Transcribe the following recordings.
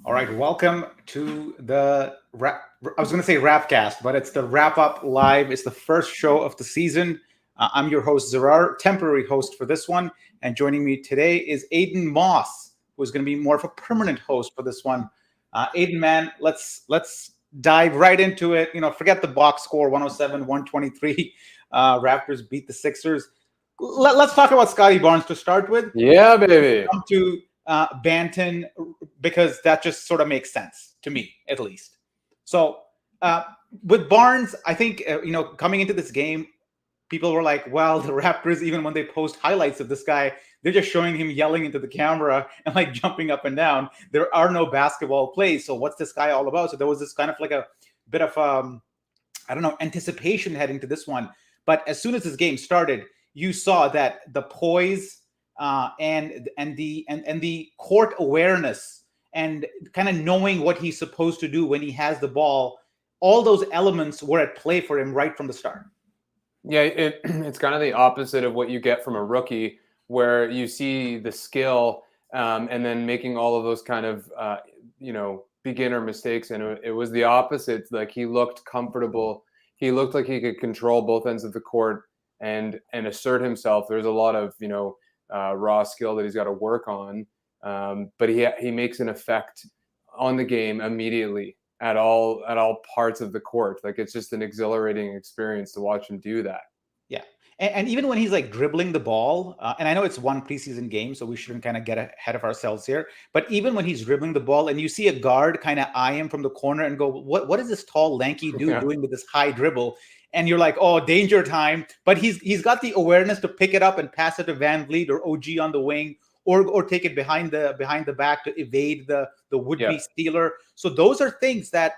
All right, welcome to the I was going to say Rapcast, but it's the Wrap Up Live. It's the first show of the season. I'm your host Zarar, temporary host for this one, and joining me today is Aiden Moss, who's going to be more of a permanent host for this one. Aiden, man, let's dive right into it. Forget the box score, 107-123. Raptors beat the Sixers. Let's talk about Scotty Barnes to start with. Yeah, baby. Come to Banton because that just sort of makes sense to me, at least. So uh, with Barnes, I think coming into this game, people were like, "Well, the Raptors, even when they post highlights of this guy, they're just showing him yelling into the camera and like jumping up and down. There are no basketball plays. So what's this guy all about?" So there was this kind of like a bit of I don't know, anticipation heading to this one. But as soon as this game started, you saw that the poise and the court awareness and kind of knowing what he's supposed to do when he has the ball, all those elements were at play for him right from the start. Yeah, it's kind of the opposite of what you get from a rookie, where you see the skill and then making all of those kind of beginner mistakes, and it was the opposite. Like, he looked comfortable. He looked like he could control both ends of the court and assert himself. There's a lot of raw skill that he's got to work on, but he makes an effect on the game immediately at all parts of the court. Like, it's just an exhilarating experience to watch him do that. Yeah. And even when he's like dribbling the ball, and I know it's one preseason game, so we shouldn't kind of get ahead of ourselves here. But even when he's dribbling the ball and you see a guard kind of eye him from the corner and go, what is this tall, lanky dude doing with this high dribble? And you're like, oh, danger time. But he's got the awareness to pick it up and pass it to Van Vliet or OG on the wing, or take it behind the back to evade the would-be stealer. So those are things that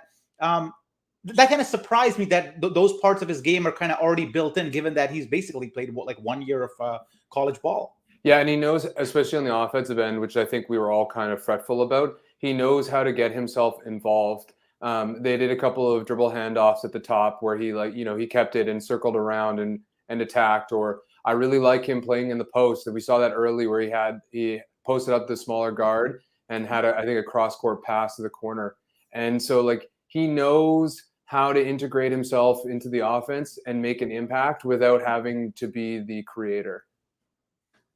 that kind of surprised me that those parts of his game are kind of already built in, given that he's basically played like 1 year of college ball. Yeah, and he knows, especially on the offensive end, which I think we were all kind of fretful about, he knows how to get himself involved. They did a couple of dribble handoffs at the top where he kept it and circled around and attacked. Or I really like him playing in the post. We saw that early where he posted up the smaller guard and had I think a cross court pass to the corner. And so like he knows how to integrate himself into the offense and make an impact without having to be the creator.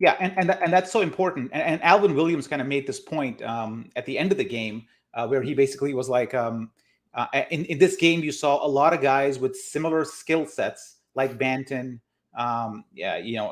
Yeah, and that's so important. And Alvin Williams kind of made this point at the end of the game where he basically was like, in this game, you saw a lot of guys with similar skill sets like Banton,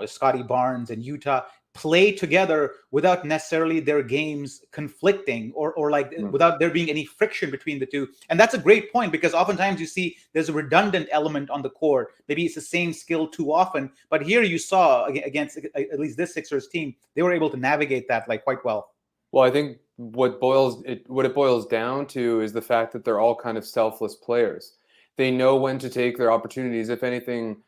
Scotty Barnes and Utah play together without necessarily their games conflicting or like without there being any friction between the two. And that's a great point, because oftentimes you see there's a redundant element on the court. Maybe it's the same skill too often, but here you saw against at least this Sixers team, they were able to navigate that like quite well. Well, I think what it boils down to is the fact that they're all kind of selfless players. They know when to take their opportunities. If anything,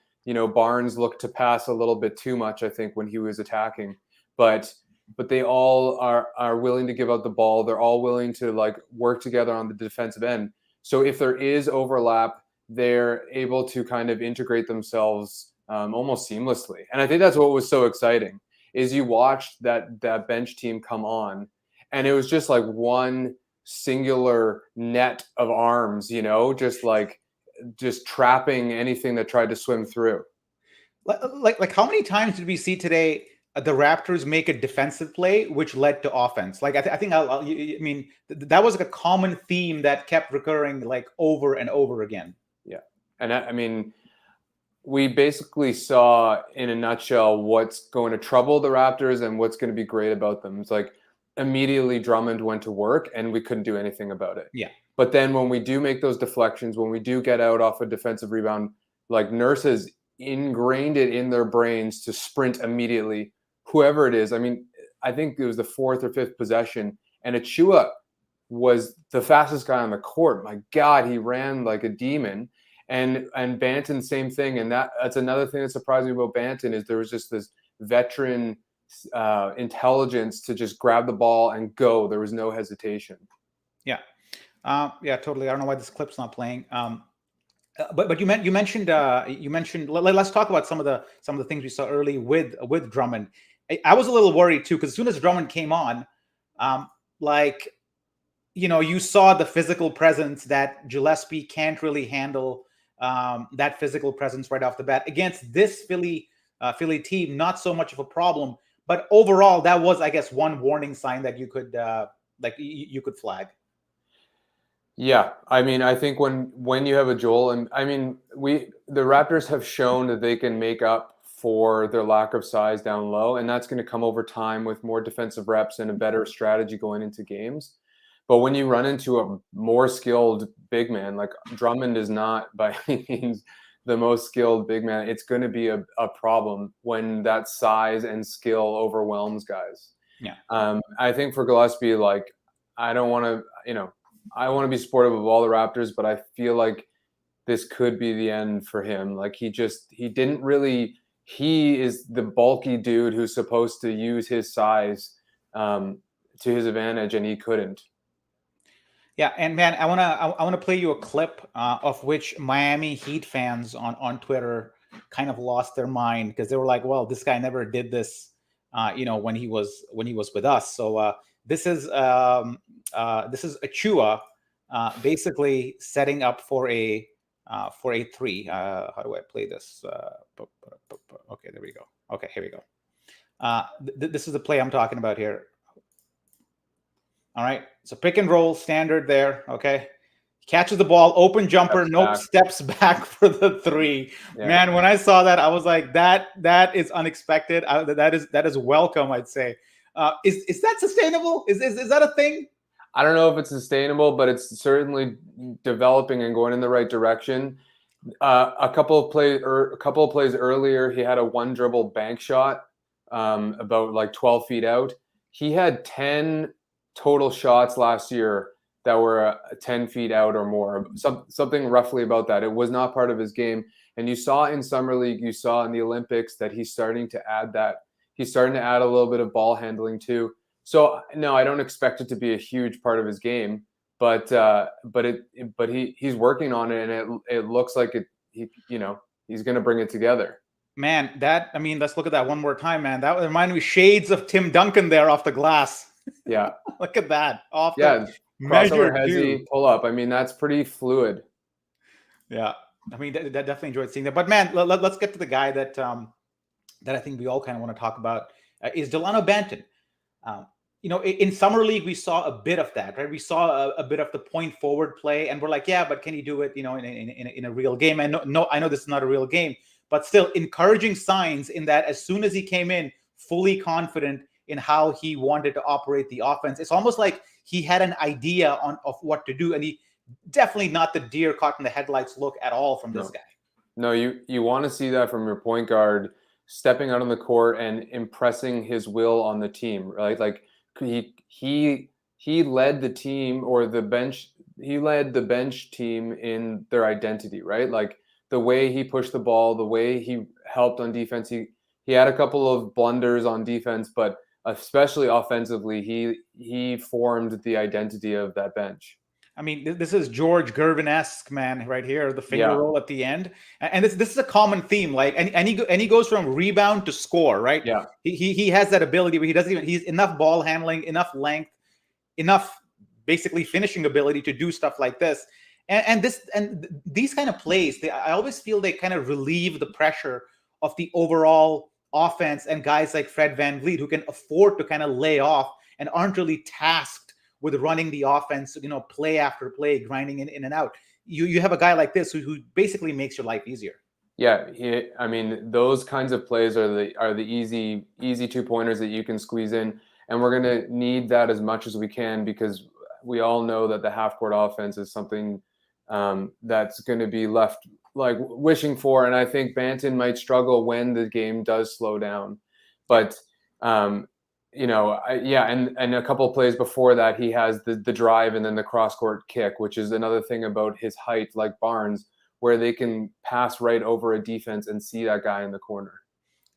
Barnes looked to pass a little bit too much, I think, when he was attacking. But they all are willing to give out the ball. They're all willing to like work together on the defensive end. So if there is overlap, they're able to kind of integrate themselves almost seamlessly. And I think that's what was so exciting, is you watched that bench team come on, and it was just like one singular net of arms, just trapping anything that tried to swim through. Like how many times did we see today the Raptors make a defensive play which led to offense? Like I think that was like a common theme that kept recurring like over and over again. Yeah, and I mean, we basically saw in a nutshell what's going to trouble the Raptors and what's going to be great about them. It's like immediately Drummond went to work and we couldn't do anything about it. Yeah. But then when we do make those deflections, when we do get out off a defensive rebound, like Nurse has ingrained it in their brains to sprint immediately, whoever it is. I mean, I think it was the fourth or fifth possession, and Achua was the fastest guy on the court. My God, he ran like a demon. And Banton, same thing. And that's another thing that surprised me about Banton, is there was just this veteran intelligence to just grab the ball and go. There was no hesitation. Yeah. Totally. I don't know why this clip's not playing. But you mentioned let's talk about some of the things we saw early with Drummond. I was a little worried too, because as soon as Drummond came on, you saw the physical presence that Gillespie can't really handle. That physical presence right off the bat against this Philly team, not so much of a problem. But overall, that was, I guess, one warning sign that you could you could flag. Yeah, I mean, I think when you have a Joel, and I mean, the Raptors have shown that they can make up for their lack of size down low, and that's going to come over time with more defensive reps and a better strategy going into games. But when you run into a more skilled big man, like Drummond is not by any means the most skilled big man, it's going to be a problem when that size and skill overwhelms guys. Yeah. I think for Gillespie, like, I don't want to, I want to be supportive of all the Raptors, but I feel like this could be the end for him. Like he is the bulky dude who's supposed to use his size to his advantage, and he couldn't. Yeah, and man, I wanna play you a clip of which Miami Heat fans on Twitter kind of lost their mind because they were like, "Well, this guy never did this, when he was with us." So this is Achua basically setting up for a three. How do I play this? Okay, there we go. Okay, here we go. This is the play I'm talking about here. All right, so pick and roll standard there. Okay, catches the ball, open jumper, steps back for the three. Yeah. Man, when I saw that, I was like, that is unexpected. That is welcome, I'd say. Is that sustainable? Is that a thing? I don't know if it's sustainable, but it's certainly developing and going in the right direction. A couple of plays earlier, he had a one dribble bank shot about like 12 feet out. He had 10 total shots last year that were 10 feet out or more, something roughly about that. It was not part of his game. And you saw in Summer League, you saw in the Olympics that he's starting to add that. He's starting to add a little bit of ball handling too. So no, I don't expect it to be a huge part of his game, but he's working on it, and it looks like he's going to bring it together. Man, let's look at that one more time, man. That reminded me shades of Tim Duncan there off the glass. Yeah. Look at that. Off the crossover hezzy pull up. I mean, that's pretty fluid. Yeah. I mean, that definitely enjoyed seeing that. But man, let's get to the guy that I think we all kind of want to talk about is Delano Benton. In Summer League, we saw a bit of that, right? We saw a bit of the point forward play, and we're like, yeah, but can he do it, in a real game? And no, I know this is not a real game, but still encouraging signs in that as soon as he came in, fully confident in how he wanted to operate the offense. It's almost like he had an idea of what to do, and he definitely not the deer caught in the headlights look at all from this guy. No, you want to see that from your point guard stepping out on the court and impressing his will on the team, right? Like he led the team or the bench. He led the bench team in their identity, right? Like the way he pushed the ball, the way he helped on defense. He had a couple of blunders on defense, but especially offensively, he formed the identity of that bench. I mean, this is George Gervin-esque, man, right here, the finger roll at the end. And this is a common theme. Like, and he goes from rebound to score, right? Yeah. He has that ability where he's enough ball handling, enough length, enough basically finishing ability to do stuff like this. And these kind of plays, I always feel they kind of relieve the pressure of the overall offense and guys like Fred VanVleet who can afford to kind of lay off and aren't really tasked with running the offense, play after play, grinding in and out. You have a guy like this who basically makes your life easier. Yeah, I mean, those kinds of plays are the easy 2-pointers that you can squeeze in, and we're going to need that as much as we can because we all know that the half-court offense is something that's going to be left like wishing for, and I think Banton might struggle when the game does slow down, but. And a couple of plays before that, he has the drive and then the cross-court kick, which is another thing about his height, like Barnes, where they can pass right over a defense and see that guy in the corner.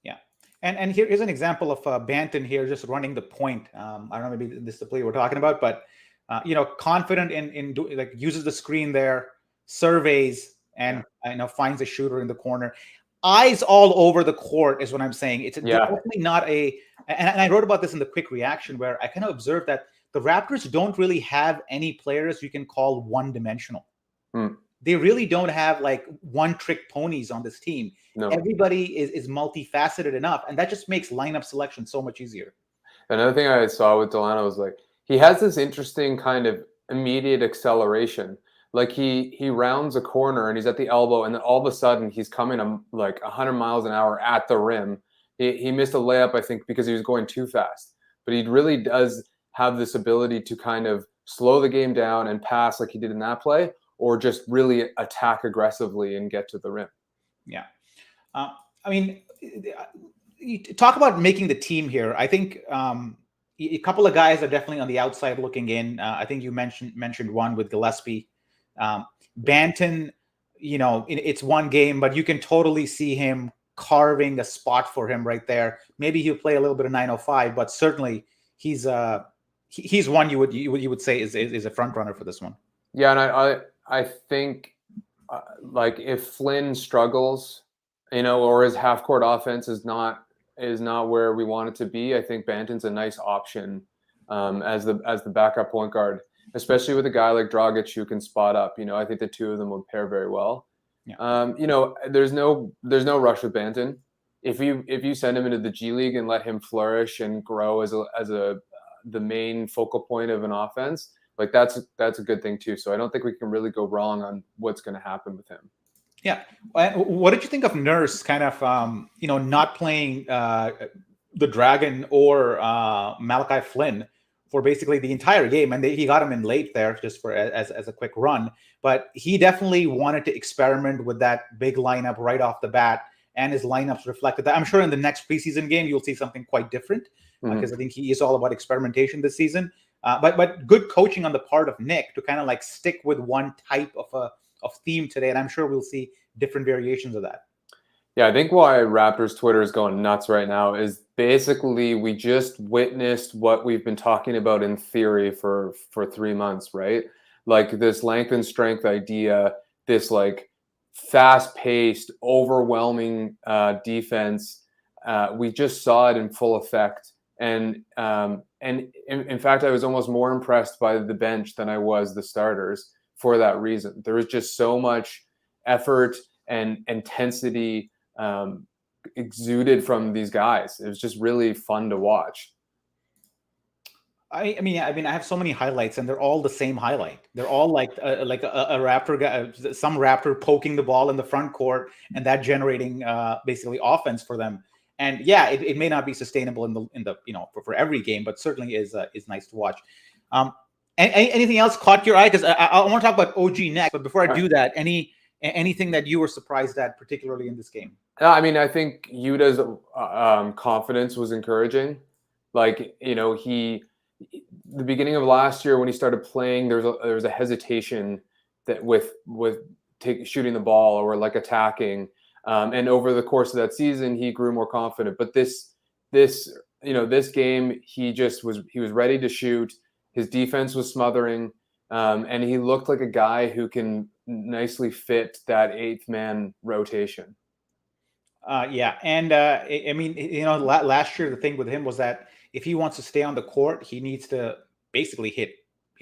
Yeah, and here's an example of Banton here just running the point. I don't know, maybe this is the play we're talking about, but confident in like uses the screen there, surveys, and finds a shooter in the corner. Eyes all over the court is what I'm saying. It's definitely not and I wrote about this in the quick reaction where I kind of observed that the Raptors don't really have any players you can call one-dimensional. Hmm. They really don't have like one-trick ponies on this team. No. Everybody is multifaceted enough, and that just makes lineup selection so much easier. Another thing I saw with Delano was like he has this interesting kind of immediate acceleration. Like he rounds a corner and he's at the elbow, and then all of a sudden he's coming like 100 miles an hour at the rim. He missed a layup, I think, because he was going too fast. But he really does have this ability to kind of slow the game down and pass like he did in that play, or just really attack aggressively and get to the rim. Yeah. I mean, you talk about making the team here. I think a couple of guys are definitely on the outside looking in. I think you mentioned one with Gillespie. Benton, it's one game, but you can totally see him carving a spot for him right there. Maybe he'll play a little bit of 905, but certainly he's one you would say is a front runner for this one. Yeah, and I think like if Flynn struggles, or his half court offense is not where we want it to be, I think Banton's a nice option as the backup point guard, especially with a guy like Dragic who can spot up. I think the two of them would pair very well. Yeah. There's no rush with Benton. If you send him into the G League and let him flourish and grow as the main focal point of an offense, like that's a good thing too. So I don't think we can really go wrong on what's going to happen with him. Yeah. What did you think of Nurse kind of, not playing the Dragon or Malachi Flynn for basically the entire game? And he got him in late there just for as a quick run. But he definitely wanted to experiment with that big lineup right off the bat. And his lineups reflected that. I'm sure in the next preseason game, you'll see something quite different because I think he is all about experimentation this season. But good coaching on the part of Nick to kind of like stick with one type of theme today, and I'm sure we'll see different variations of that. Yeah, I think why Raptors Twitter is going nuts right now is basically we just witnessed what we've been talking about in theory for 3 months, right? Like this length and strength idea, this like fast-paced, overwhelming defense. We just saw it in full effect, and in fact, I was almost more impressed by the bench than I was the starters. For that reason, there was just so much effort and intensity exuded from these guys. It was just really fun to watch. I mean, I have so many highlights, and they're all the same highlight. They're all like a Raptor guy, some Raptor poking the ball in the front court, and that generating basically offense for them. And yeah, it may not be sustainable in the for every game, but certainly is nice to watch. Anything else caught your eye? Because I want to talk about OG next, but before I do that, anything that you were surprised at, particularly in this game? I mean, I think Yuta's confidence was encouraging. Like, the beginning of last year when he started playing, there was a hesitation that with shooting the ball or like attacking, and over the course of that season, he grew more confident. But this game, he was ready to shoot. His defense was smothering, and he looked like a guy who can nicely fit that eighth man rotation. Yeah, and I mean, last year the thing with him was that if he wants to stay on the court, he needs to basically hit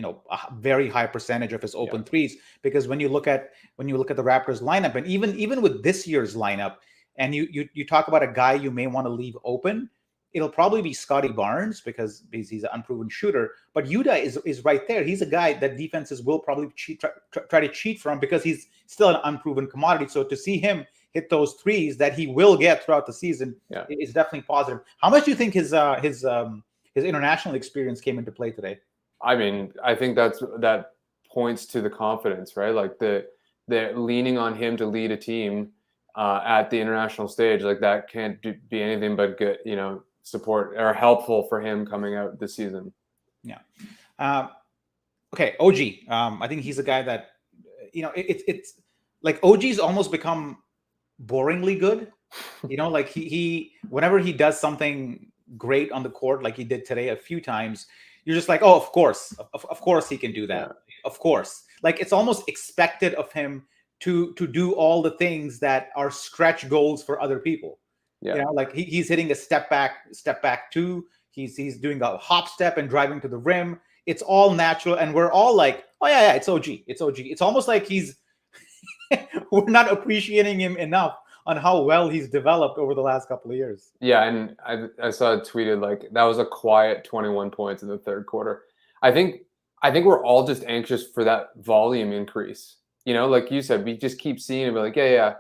a very high percentage of his open threes. Because when you look at the Raptors lineup, and even with this year's lineup, and you talk about a guy you may want to leave open, it'll probably be Scotty Barnes because he's an unproven shooter. But Yuta is right there. He's a guy that defenses will probably try to cheat from because he's still an unproven commodity. So to see him hit those threes that he will get throughout the season is definitely positive. How much do you think his international experience came into play today? I mean, I think that points to the confidence, right? Like the leaning on him to lead a team at the international stage, like that can't be anything but good, support or helpful for him coming out this season. Yeah. Okay. OG. I think he's a guy that, it's like OG's almost become boringly good. Like he whenever he does something great on the court, like he did today a few times, you're just like, oh, of course he can do that. Yeah. Of course. Like it's almost expected of him to do all the things that are stretch goals for other people. Yeah. Like he's hitting a step back two. He's doing a hop step and driving to the rim. It's all natural, and we're all like, oh yeah, it's OG, it's OG. It's almost like we're not appreciating him enough on how well he's developed over the last couple of years. Yeah, and I saw it tweeted like that was a quiet 21 points in the third quarter. I think we're all just anxious for that volume increase. Like you said, we just keep seeing it. Be like, yeah.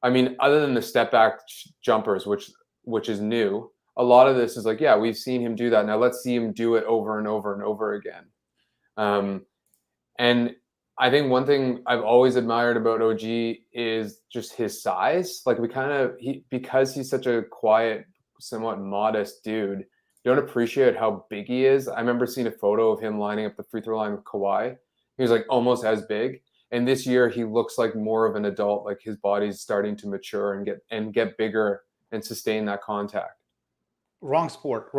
I mean, other than the step back jumpers, which is new, a lot of this is like, yeah, we've seen him do that. Now let's see him do it over and over and over again. And I think one thing I've always admired about OG is just his size. Like because he's such a quiet, somewhat modest dude, you don't appreciate how big he is. I remember seeing a photo of him lining up the free throw line with Kawhi. He was like almost as big. And this year he looks like more of an adult, like his body's starting to mature and get bigger and sustain that contact. Wrong sport.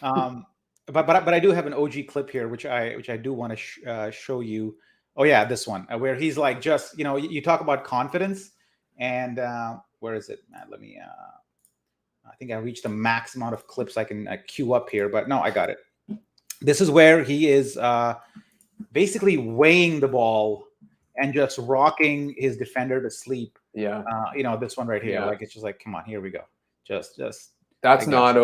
But I do have an OG clip here, which I do want to show you. Oh yeah, this one where he's like, just you talk about confidence, and where is it, man? Let me. I think I reached the max amount of clips I can queue up here, but no, I got it. This is where he is basically weighing the ball and just rocking his defender to sleep. Yeah. This one right here, like it's just like, come on, here we go. Just. That's not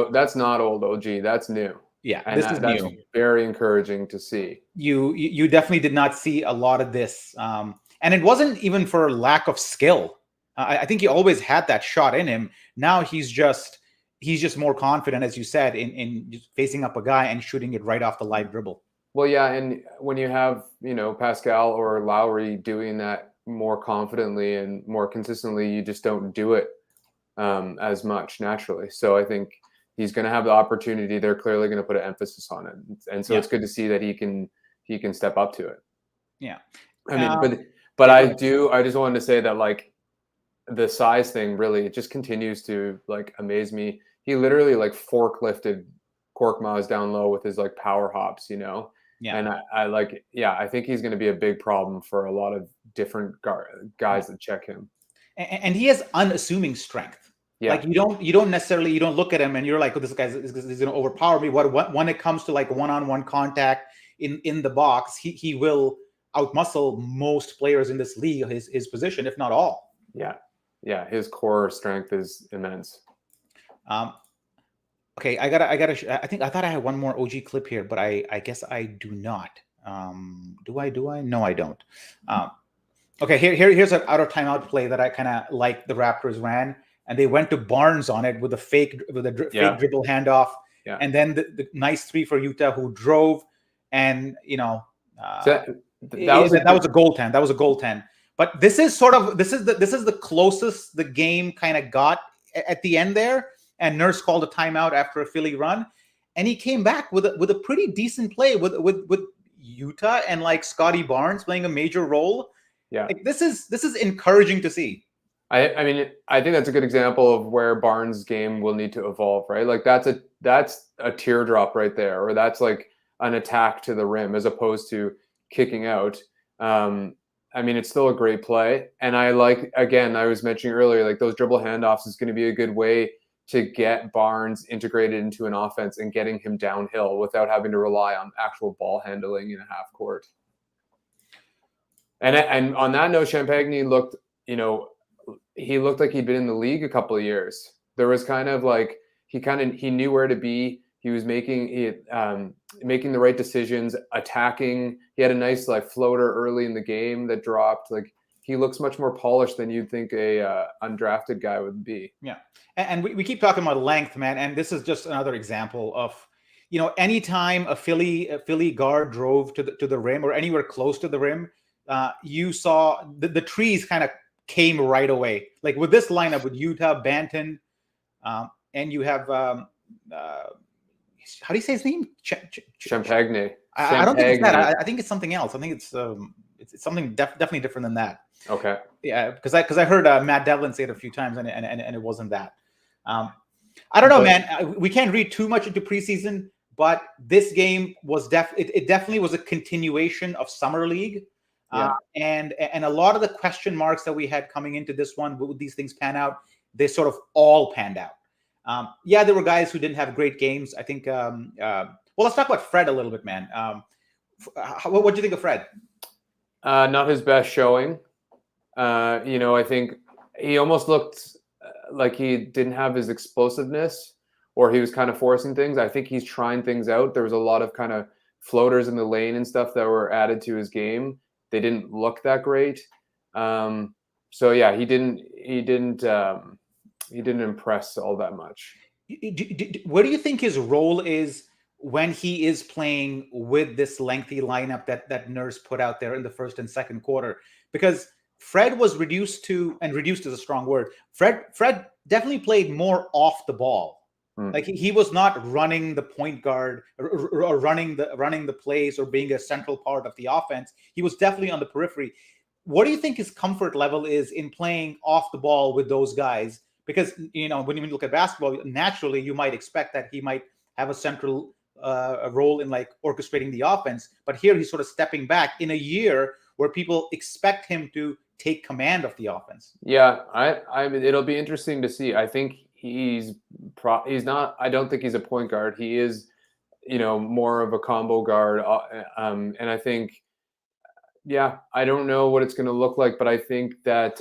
old OG. That's new. Yeah, and that's new. Very encouraging to see. You definitely did not see a lot of this, and it wasn't even for lack of skill. I think he always had that shot in him. Now he's just more confident, as you said, in facing up a guy and shooting it right off the live dribble. Well, yeah, and when you have Pascal or Lowry doing that more confidently and more consistently, you just don't do it as much naturally. So I think he's going to have the opportunity. They're clearly going to put an emphasis on it, and so it's good to see that he can step up to it. Yeah, I mean, but I just wanted to say that like the size thing really it just continues to like amaze me. He literally like forklifted Korkmaz down low with his like power hops, Yeah. And I think he's going to be a big problem for a lot of different guys that check him. And he has unassuming strength. Yeah. Like you don't look at him and you're like, oh, this guy's going to overpower me. When it comes to like one-on-one contact in the box, he will outmuscle most players in this league, his position, if not all. Yeah. Yeah. His core strength is immense. Okay, I thought I had one more OG clip here, but I guess I do not. Do I? No, I don't. Okay, here's an out of timeout play that I kind of like the Raptors ran, and they went to Barnes on it with a fake dribble handoff, and then the nice three for Utah, who drove, and that was a goaltend. That was a goaltend. But this is the closest the game kind of got at the end there. And Nurse called a timeout after a Philly run, and he came back with a pretty decent play with Utah and like Scotty Barnes playing a major role. Yeah, like, this is encouraging to see. I mean, I think that's a good example of where Barnes' game will need to evolve, right? Like that's a teardrop right there, or that's like an attack to the rim as opposed to kicking out. I mean, it's still a great play, and I was mentioning earlier, like those dribble handoffs is going to be a good way to get Barnes integrated into an offense and getting him downhill without having to rely on actual ball handling in a half court. And on that note, Champagny looked like he'd been in the league a couple of years. There was kind of like he knew where to be. He was making the right decisions, attacking. He had a nice like floater early in the game that dropped. Like he looks much more polished than you'd think a undrafted guy would be. Yeah. And we keep talking about length, man. And this is just another example of, anytime a Philly guard drove to the rim or anywhere close to the rim, you saw the trees kind of came right away. Like with this lineup with Utah, Benton, and you have, how do you say his name? Champagny. I don't think it's that. I think it's something else. I think it's something definitely different than that. Okay. Yeah, because I heard Matt Devlin say it a few times, and it wasn't that. I don't know, man. We can't read too much into preseason, but this game was it definitely was a continuation of summer league, and a lot of the question marks that we had coming into this one, would these things pan out? They sort of all panned out. There were guys who didn't have great games. I think. Well, let's talk about Fred a little bit, man. What do you think of Fred? Not his best showing. I think he almost looked like he didn't have his explosiveness, or he was kind of forcing things. I think he's trying things out. There was a lot of kind of floaters in the lane and stuff that were added to his game. They didn't look that great. So yeah, he didn't impress all that much. What do you think his role is when he is playing with this lengthy lineup that Nurse put out there in the first and second quarter? Because Fred was reduced is a strong word. Fred definitely played more off the ball. Like he was not running the point guard or running the plays or being a central part of the offense. He was definitely on the periphery. What do you think his comfort level is in playing off the ball with those guys? Because when you look at basketball, naturally you might expect that he might have a central role in like orchestrating the offense. But here he's sort of stepping back in a year where people expect him to take command of the offense. Yeah, I mean, it'll be interesting to see. I think he's not. I don't think he's a point guard. He is, more of a combo guard. And I think, yeah, I don't know what it's going to look like, but I think that,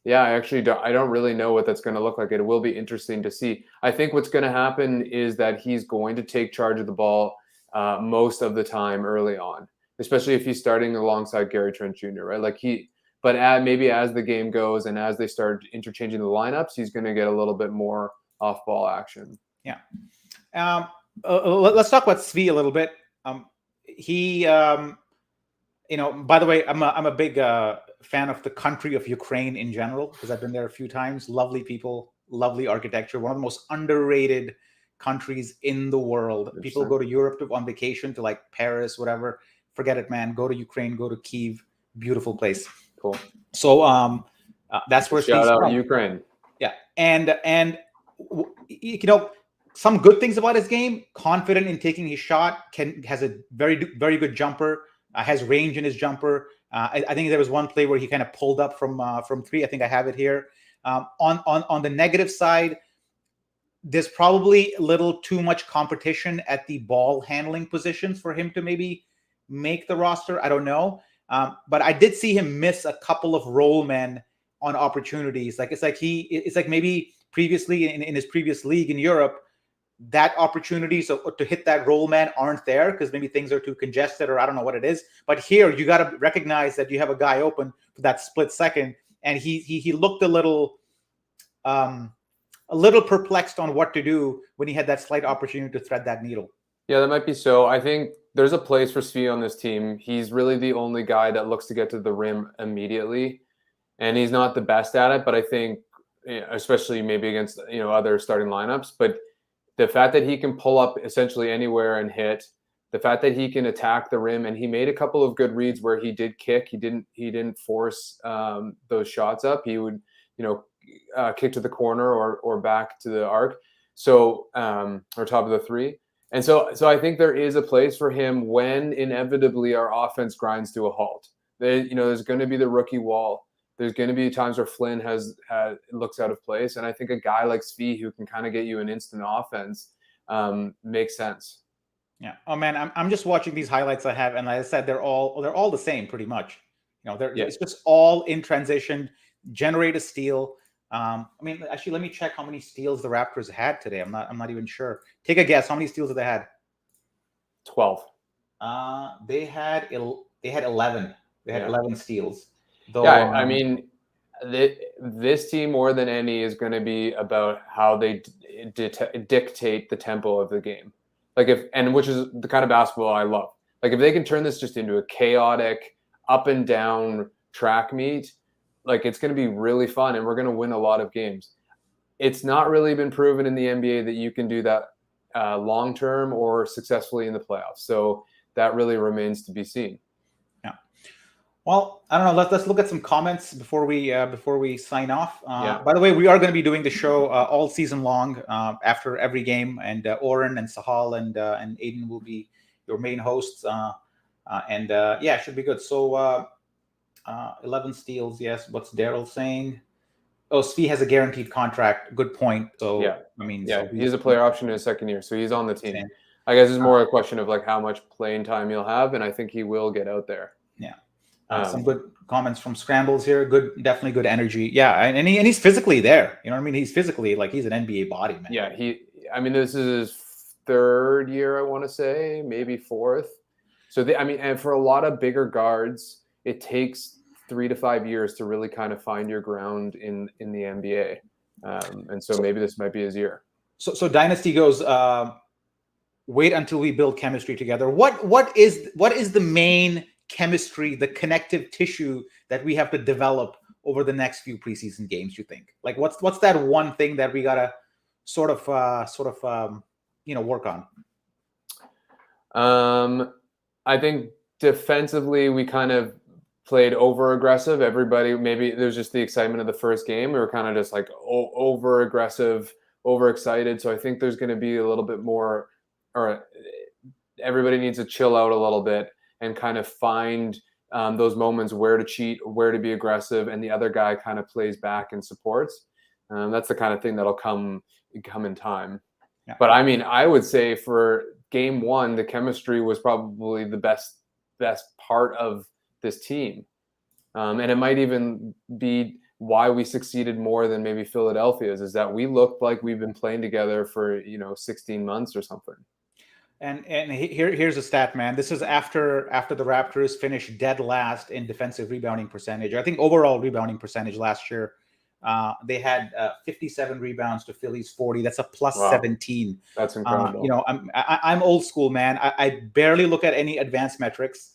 yeah, I don't really know what that's going to look like. It will be interesting to see. I think what's going to happen is that he's going to take charge of the ball most of the time early on, especially if he's starting alongside Gary Trent Jr., right? Maybe as the game goes and as they start interchanging the lineups, he's going to get a little bit more off-ball action. Yeah. Let's talk about Svi a little bit. He, by the way, I'm a big fan of the country of Ukraine in general, because I've been there a few times. Lovely people, lovely architecture. One of the most underrated countries in the world. People go to Europe on vacation to like Paris, whatever. Forget it, man. Go to Ukraine, go to Kyiv. Beautiful place. Cool. So that's where shout out from. Ukraine. Yeah, and some good things about his game. Confident in taking his shot. Has a very very good jumper. Has range in his jumper. I think there was one play where he kind of pulled up from three. I think I have it here. On the negative side, there's probably a little too much competition at the ball handling positions for him to maybe make the roster. I don't know. But I did see him miss a couple of roll men on opportunities. It's like maybe previously in his previous league in Europe, that opportunity to hit that roll man aren't there because maybe things are too congested or I don't know what it is. But here you got to recognize that you have a guy open for that split second, and he looked a little perplexed on what to do when he had that slight opportunity to thread that needle. Yeah, that might be so. I think there's a place for Svi on this team. He's really the only guy that looks to get to the rim immediately, and he's not the best at it. But I think, especially maybe against other starting lineups, but the fact that he can pull up essentially anywhere and hit, the fact that he can attack the rim, and he made a couple of good reads where he did kick. He didn't force those shots up. He would kick to the corner or back to the arc, so or top of the three. And so I think there is a place for him when inevitably our offense grinds to a halt. There's going to be the rookie wall. There's going to be times where Flynn looks out of place, and I think a guy like Svi who can kind of get you an instant offense makes sense. Yeah. Oh man, I'm just watching these highlights I have, and like I said, they're all the same pretty much. It's just all in transition. Generate a steal. Actually, let me check how many steals the Raptors had today. I'm not even sure. Take a guess. How many steals did they had? 12. They had 11. They had 11 steals. Though, yeah, I mean, this team more than any is going to be about how they dictate the tempo of the game. Which is the kind of basketball I love. Like if they can turn this just into a chaotic up and down track meet, it's going to be really fun, and we're going to win a lot of games. It's not really been proven in the NBA that you can do that long term or successfully in the playoffs. So that really remains to be seen. Yeah. Well, I don't know. Let's look at some comments before we sign off. By the way, we are going to be doing the show all season long after every game, and Oren and Sahal and Aiden will be your main hosts. It should be good. So 11 steals, yes. What's Daryl saying? Oh, Svi has a guaranteed contract. Good point. So Yeah. I mean, Yeah, so he has a player option in his second year, so he's on the team. insane. I guess it's more a question of like how much playing time he'll have, and I think he will get out there. Yeah. Some good comments from Scrambles here. Good, definitely good energy. Yeah, and he's physically there. You know what I mean? He's physically like he's an NBA body, man. Yeah, I mean, this is his third year, I want to say, maybe fourth. So I mean, and for a lot of bigger guards, it takes 3 to 5 years to really kind of find your ground in the NBA. And so maybe this might be his year. So Dynasty goes. Wait until we build chemistry together. What is the main chemistry, the connective tissue that we have to develop over the next few preseason games? You think? Like, what's that one thing that we gotta sort of work on? I think defensively we kind of played over aggressive. Everybody, maybe there's just the excitement of the first game. We were kind of just like over aggressive, overexcited. So I think there's going to be a little bit more, or everybody needs to chill out a little bit and kind of find those moments where to cheat, where to be aggressive, and the other guy kind of plays back and supports. That's the kind of thing that'll come in time. Yeah. But I mean, I would say for game one, the chemistry was probably the best part of this team. And it might even be why we succeeded more than maybe Philadelphia's, is that we looked like we've been playing together for 16 months or something. And here's a stat, man. This is after the Raptors finished dead last in defensive rebounding percentage. I think overall rebounding percentage last year, they had 57 rebounds to Philly's 40. That's a plus 17. That's incredible. I'm old school, man. I barely look at any advanced metrics,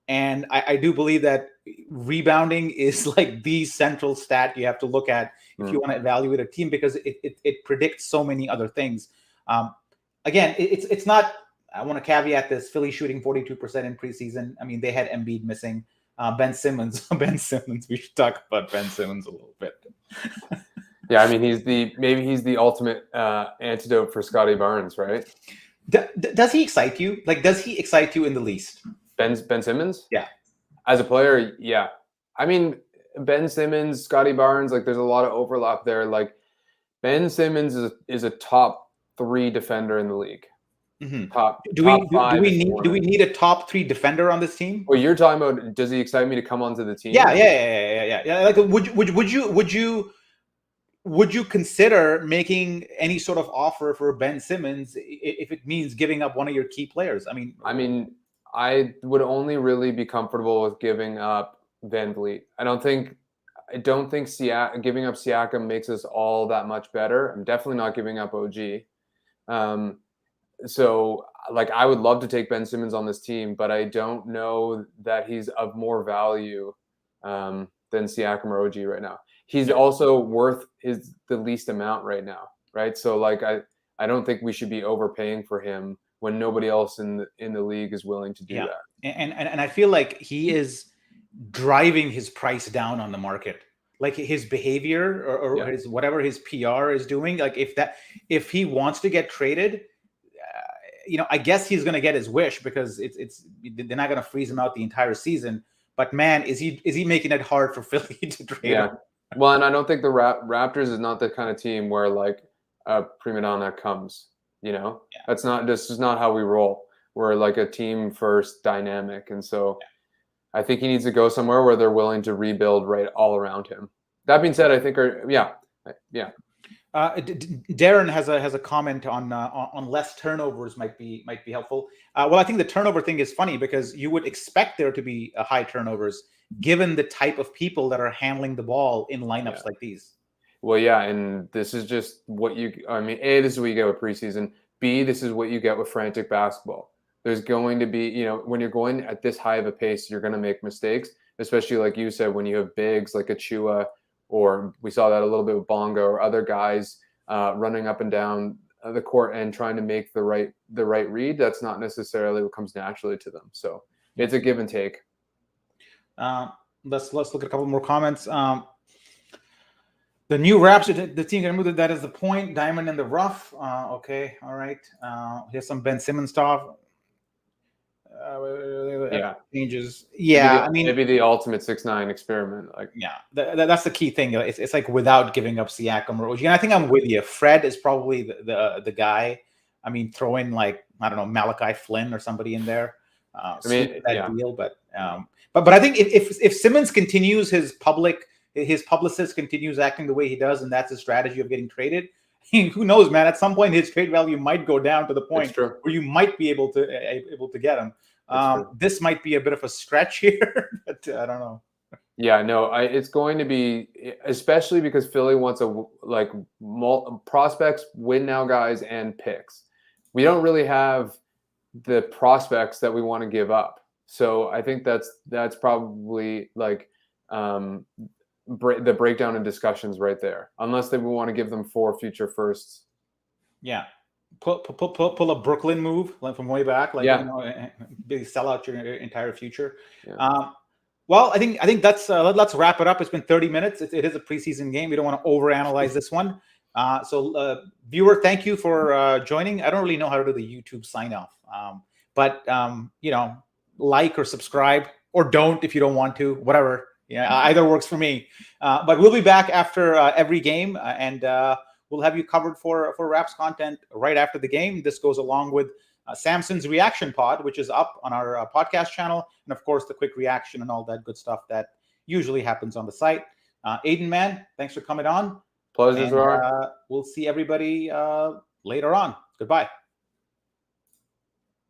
and I do believe that rebounding is like the central stat you have to look at if you want to evaluate a team, because it predicts so many other things. Again, it's not. I want to caveat this: Philly shooting 42% in preseason. I mean, they had Embiid missing. Ben Simmons. We should talk about Ben Simmons a little bit. Yeah, I mean, he's the ultimate antidote for Scotty Barnes, right? Does he excite you? Like, does he excite you in the least? Ben Simmons? Yeah. As a player, yeah. I mean, Ben Simmons, Scotty Barnes, like there's a lot of overlap there. Like Ben Simmons is a top 3 defender in the league. Mm-hmm. Do we need a top 3 defender on this team? Well, you're talking about, does he excite me to come onto the team? Yeah. Like, would you consider making any sort of offer for Ben Simmons if it means giving up one of your key players? I mean, I would only really be comfortable with giving up Van Vliet. I don't think giving up Siakam makes us all that much better. I'm definitely not giving up OG. So, like, I would love to take Ben Simmons on this team, but I don't know that he's of more value than Siakam or OG right now. He's also worth the least amount right now, right? So, like, I don't think we should be overpaying for him when nobody else in the league is willing to do that. And I feel like he is driving his price down on the market. Like his behavior or his whatever his PR is doing. Like if he wants to get traded, I guess he's going to get his wish, because they're not going to freeze him out the entire season. But man, is he making it hard for Philly to trade him? Well, and I don't think the Raptors is not the kind of team where like a prima donna comes. This is not how we roll. We're like a team first dynamic, and so I think he needs to go somewhere where they're willing to rebuild right all around him. That being said, I think Darren has a comment on less turnovers might be helpful. Well, I think the turnover thing is funny because you would expect there to be high turnovers given the type of people that are handling the ball in lineups like these. Well, yeah, and this is just what A, this is what you get with preseason. B, this is what you get with frantic basketball. There's going to be, when you're going at this high of a pace, you're going to make mistakes, especially like you said, when you have bigs like Achua, or we saw that a little bit with Bonga or other guys running up and down the court and trying to make the right read. That's not necessarily what comes naturally to them. So it's a give and take. Let's look at a couple more comments. The new Raptors, the team can move that is the point. Diamond in the rough. Okay, all right. Here's some Ben Simmons stuff. changes. Yeah, I mean, maybe the ultimate 6'9" experiment. Like, yeah, that's the key thing. It's like without giving up Siakam or OG. And I think I'm with you. Fred is probably the guy. I mean, throw in like, I don't know, Malachi Flynn or somebody in there. Sweep that deal. But I think if Simmons continues his publicist continues acting the way he does, and that's his strategy of getting traded, who knows, man? At some point, his trade value might go down to the point where you might be able to get him. This might be a bit of a stretch here, but I don't know. Yeah, no, it's going to be, especially because Philly wants prospects, win now guys, and picks. We don't really have the prospects that we want to give up. So I think that's probably like the breakdown in discussions right there, unless they want to give them 4 future firsts. Yeah. Pull a Brooklyn move like from way back, like sell out your entire future. Yeah. Well, I think that's let's wrap it up. It's been 30 minutes. It is a preseason game. We don't want to overanalyze this one. So viewer, thank you for joining. I don't really know how to do the YouTube sign off, but like or subscribe, or don't if you don't want to. Whatever. Yeah, either works for me. But we'll be back after every game, and we'll have you covered for Raps content right after the game. This goes along with Samson's reaction pod, which is up on our podcast channel, and of course the quick reaction and all that good stuff that usually happens on the site. Aiden, man, thanks for coming on. Pleasure. We'll see everybody later on. Goodbye.